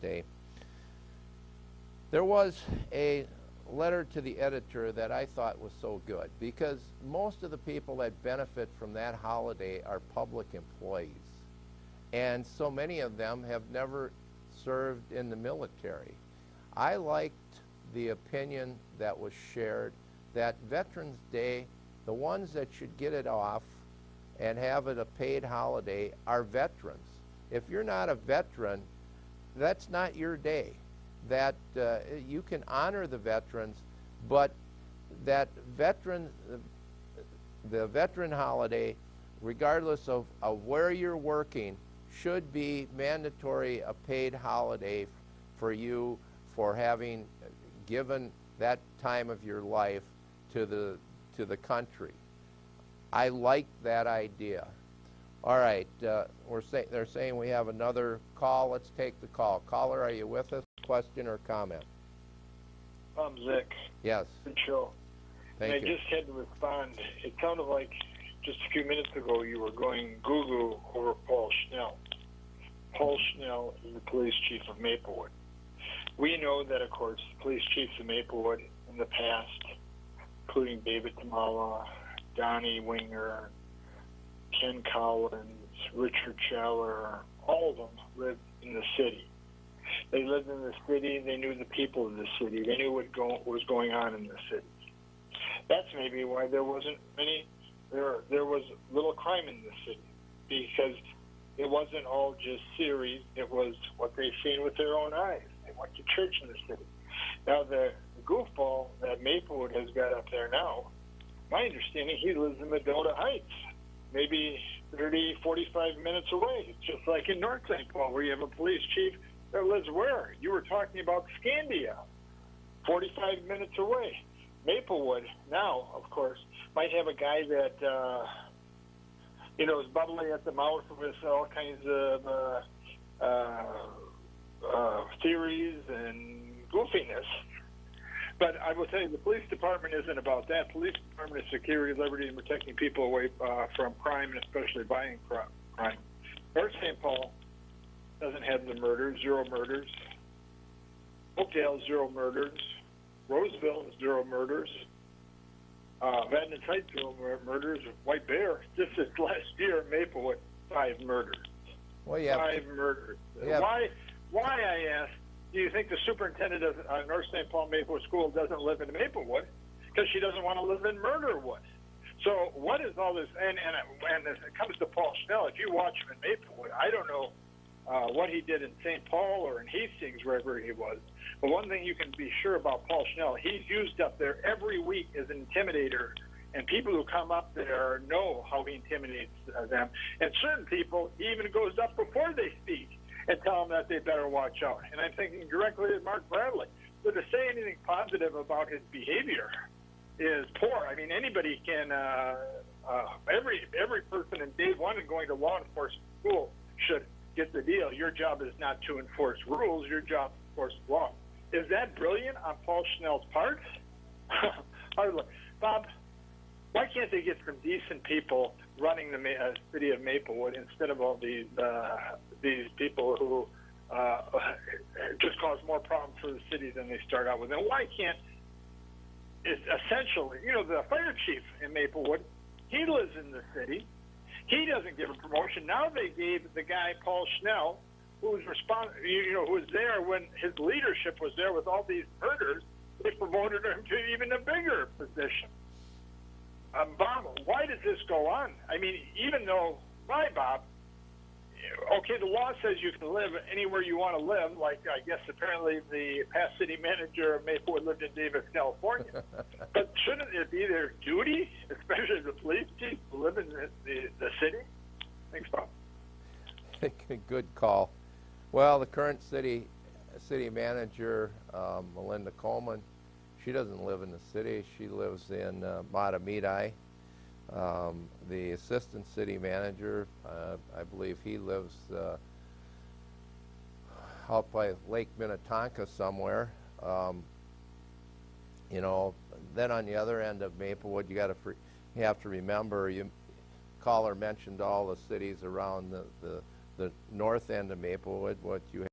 Day. There was a letter to the editor that I thought was so good, because most of the people that benefit from that holiday are public employees, and so many of them have never served in the military. I liked the opinion that was shared that Veterans Day, the ones that should get it off and have it a paid holiday are veterans. If you're not a veteran, that's not your day. That you can honor the veterans, but that the veteran holiday, regardless of where you're working, should be mandatory, a paid holiday for you for having given that time of your life to the country. I like that idea. All right, they're saying we have another call. Let's take the call. Caller, are you with us? Question or comment? I'm Zick. Yes. Good show. Thank you. I just had to respond. It sounded like just a few minutes ago you were going goo-goo over Paul Schnell. Paul Schnell is the police chief of Maplewood. We know that, of course, the police chiefs of Maplewood in the past, including David Tamala, Donnie Winger, Ken Collins, Richard Scheller, all of them lived in the city. They lived in the city. They knew the people of the city. They knew what was going on in the city. That's maybe why there wasn't many. There was little crime in the city, because it wasn't all just theory. It was what they've seen with their own eyes. They went to church in the city. Now the goofball that Maplewood has got up there now, my understanding, he lives in Medota Heights, maybe 30, 45 minutes away. It's just like in North St. Paul, where you have a police chief that lives where? You were talking about Scandia, 45 minutes away. Maplewood now, of course, might have a guy that, is bubbly at the mouth with all kinds of theories and goofiness. But I will tell you, the police department isn't about that. Police department is security, liberty, and protecting people away from crime, and especially violent crime. North St. Paul doesn't have the murders, 0 murders. Oakdale, 0 murders. Roseville, 0 murders. Vadnais Heights, 0 murders. White Bear, just this last year, Maplewood, 5 murders. Well, yeah. 5 murders. Yeah. Why, I ask, do you think the superintendent of North St. Paul Maplewood School doesn't live in Maplewood? Because she doesn't want to live in Murderwood. So what is all this? And as it comes to Paul Schnell, if you watch him in Maplewood, I don't know what he did in St. Paul or in Hastings, wherever he was. But one thing you can be sure about Paul Schnell, he's used up there every week as an intimidator. And people who come up there know how he intimidates them. And certain people, he even goes up before they speak and tell them that they better watch out. And I'm thinking directly at Mark Bradley. So to say anything positive about his behavior is poor. I mean, anybody can, every person in day one and going to law enforcement school should get the deal. Your job is not to enforce rules. Your job is to enforce law. Is that brilliant on Paul Schnell's part? Hardly. Bob, why can't they get some decent people running the city of Maplewood instead of all these people who just cause more problems for the city than they start out with? And why can't, it's essentially, the fire chief in Maplewood, he lives in the city. He doesn't give a promotion. Now they gave the guy, Paul Schnell, who was who was there when his leadership was there with all these murders, they promoted him to even a bigger position. Bob, why does this go on? I mean, even though, why, Bob? Okay, the law says you can live anywhere you want to live, like I guess apparently the past city manager of Maplewood lived in Davis, California. But shouldn't it be their duty, especially the police chief, to live in the city? Thanks, Bob. Good call. Well, the current city manager, Melinda Coleman, she doesn't live in the city. She lives in Matamidi. The assistant city manager, I believe he lives out by Lake Minnetonka somewhere. Then on the other end of Maplewood, you have to remember, caller mentioned all the cities around the north end of Maplewood. What you